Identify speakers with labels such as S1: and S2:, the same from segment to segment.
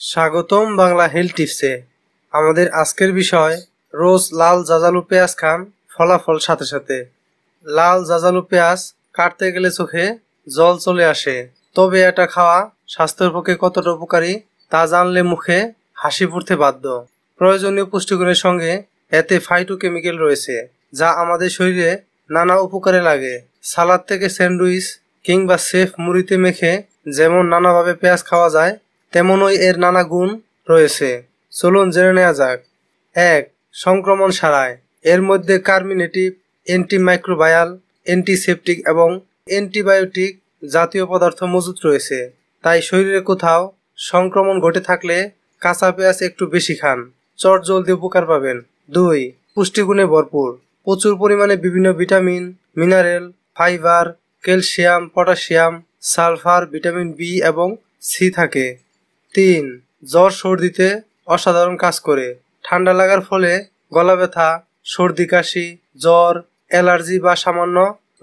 S1: স্বাগতম বাংলা হেলথ টিপসে। আমাদের আজকের বিষয়, রোজ লাল জাজালু পেঁয়াজ খান, ফলাফল সাথে সাথে। লাল জাজালু পেঁয়াজ কাটতে গেলে চোখে জল চলে আসে, তবে এটা খাওয়া স্বাস্থ্যের পক্ষে কতটা উপকারী তা জানলে মুখে হাসি ফুটতে বাধ্য। প্রয়োজনীয় পুষ্টিগুণের সঙ্গে এতে ফাইটোকেমিক্যাল রয়েছে, যা আমাদের শরীরে নানা উপকারে লাগে। সালাদ থেকে স্যান্ডউইচ কিংবা সেফ মুড়িতে মেখে যেমন নানাভাবে পেঁয়াজ খাওয়া যায়, তেমনই এর নানা গুণ রয়েছে। চলুন জেনে নেওয়া যাক। 1. সংক্রমণ সারায়। এর মধ্যে কার্মিনেটিভ, অ্যান্টিমাইক্রোবায়াল, অ্যান্টিসেপটিক এবং অ্যান্টিবায়োটিক জাতীয় পদার্থ মজুত রয়েছে, তাই শরীরে কোথাও সংক্রমণ ঘটে থাকলে কাঁচা পেঁয়াজ একটু বেশি খান, চট জলদি উপকার পাবেন। 2. পুষ্টিগুণে ভরপুর। প্রচুর পরিমাণে বিভিন্ন vitamin, mineral, fibre, calcium, potassium, sulphur, vitamin B এবং সি থাকে। 3. জ্বর সর্দিতে অসাধারণ কাজ করে। ঠান্ডা লাগার ফলে গলা ব্যথা, সর্দি কাশি, জ্বর, অ্যালার্জি বা সামান্য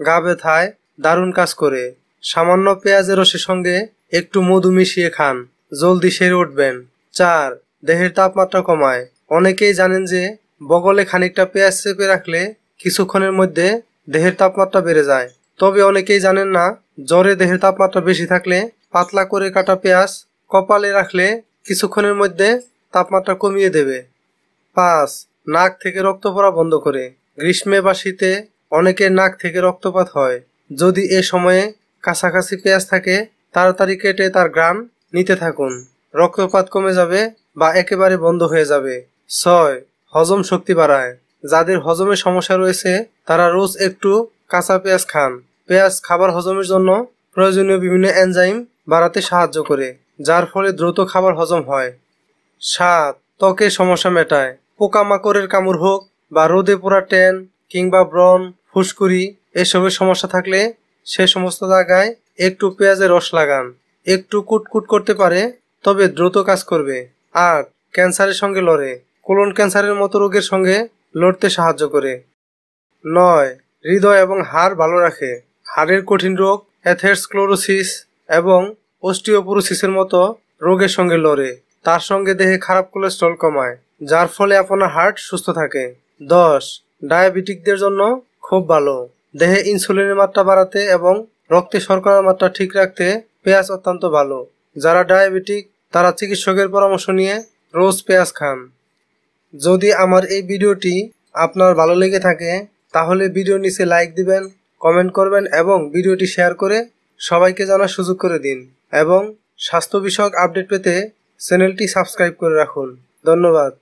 S1: গা ব্যথায় দারুণ কাজ করে। সামান্য পেঁয়াজের রসের সঙ্গে একটু মধু মিশিয়ে খান, জলদি সেরে উঠবেন। 4. দেহের তাপমাত্রা কমায়। অনেকেই জানেন যে বগলে খানিকটা পেঁয়াজ চেপে রাখলে কিছুক্ষণের মধ্যে দেহের তাপমাত্রা বেড়ে যায়, তবে অনেকেই জানেন না জ্বরে দেহের তাপমাত্রা বেশি থাকলে পাতলা করে কাটা পেঁয়াজ কপালে রাখলে কিছুক্ষণের মধ্যে তাপমাত্রা কমিয়ে দেবে। 5. নাক থেকে রক্ত পড়া বন্ধ করে। গ্রীষ্মে বা শীতে অনেকের নাক থেকে রক্তপাত হয়। যদি এ সময়ে কাছাকাছি পেঁয়াজ থাকে, তাড়াতাড়ি কেটে তার ঘ্রাণ নিতে থাকুন, রক্তপাত কমে যাবে বা একেবারে বন্ধ হয়ে যাবে। 6. হজম শক্তি বাড়ায়। যাদের হজমের সমস্যা রয়েছে তারা রোজ একটু কাঁচা পেঁয়াজ খান। পেঁয়াজ খাবার হজমের জন্য প্রয়োজনীয় বিভিন্ন এনজাইম বাড়াতে সাহায্য করে, যার ফলে দ্রুত খাবার হজম হয়। 7. ত্বকের সমস্যা মেটায়। পোকামাকড়ের কামড় হোক বা রোদে পোড়া ট্যান কিংবা ব্রণ, ফুসকুড়ি এসবের সমস্যা থাকলে সে সমস্ত জায়গায় একটু পেঁয়াজের রস লাগান। একটু কুটকুট করতে পারে, তবে দ্রুত কাজ করবে। 8. ক্যান্সারের সঙ্গে লড়ে। কোলন ক্যান্সারের মতো রোগের সঙ্গে লড়তে সাহায্য করে। 9. হৃদয় এবং হাড় ভালো রাখে। হাড়ের কঠিন রোগ, অ্যাথেরোস্ক্লেরোসিস এবং অস্টিওপোরোসিসের মতো রোগের সঙ্গে লড়ে। তার সঙ্গে দেহে খারাপ কোলেস্ট্রল কমায়, যার ফলে আপনার হার্ট সুস্থ থাকে। 10. ডায়াবেটিকদের জন্য খুব ভালো। দেহে ইনসুলিনের মাত্রা বাড়াতে এবং রক্তে শর্করার মাত্রা ঠিক রাখতে পেঁয়াজ অত্যন্ত ভালো। যারা ডায়াবেটিক তারা চিকিৎসকের পরামর্শ নিয়ে রোজ পেঁয়াজ খান। যদি আমার এই ভিডিওটি আপনার ভালো লেগে থাকে তাহলে ভিডিওর নিচে লাইক দিবেন, কমেন্ট করবেন এবং ভিডিওটি শেয়ার করে সবাইকে জানার সুযোগ করে দিন, এবং স্বাস্থ্য বিষয়ক আপডেট পেতে চ্যানেলটি সাবস্ক্রাইব করে রাখুন। ধন্যবাদ।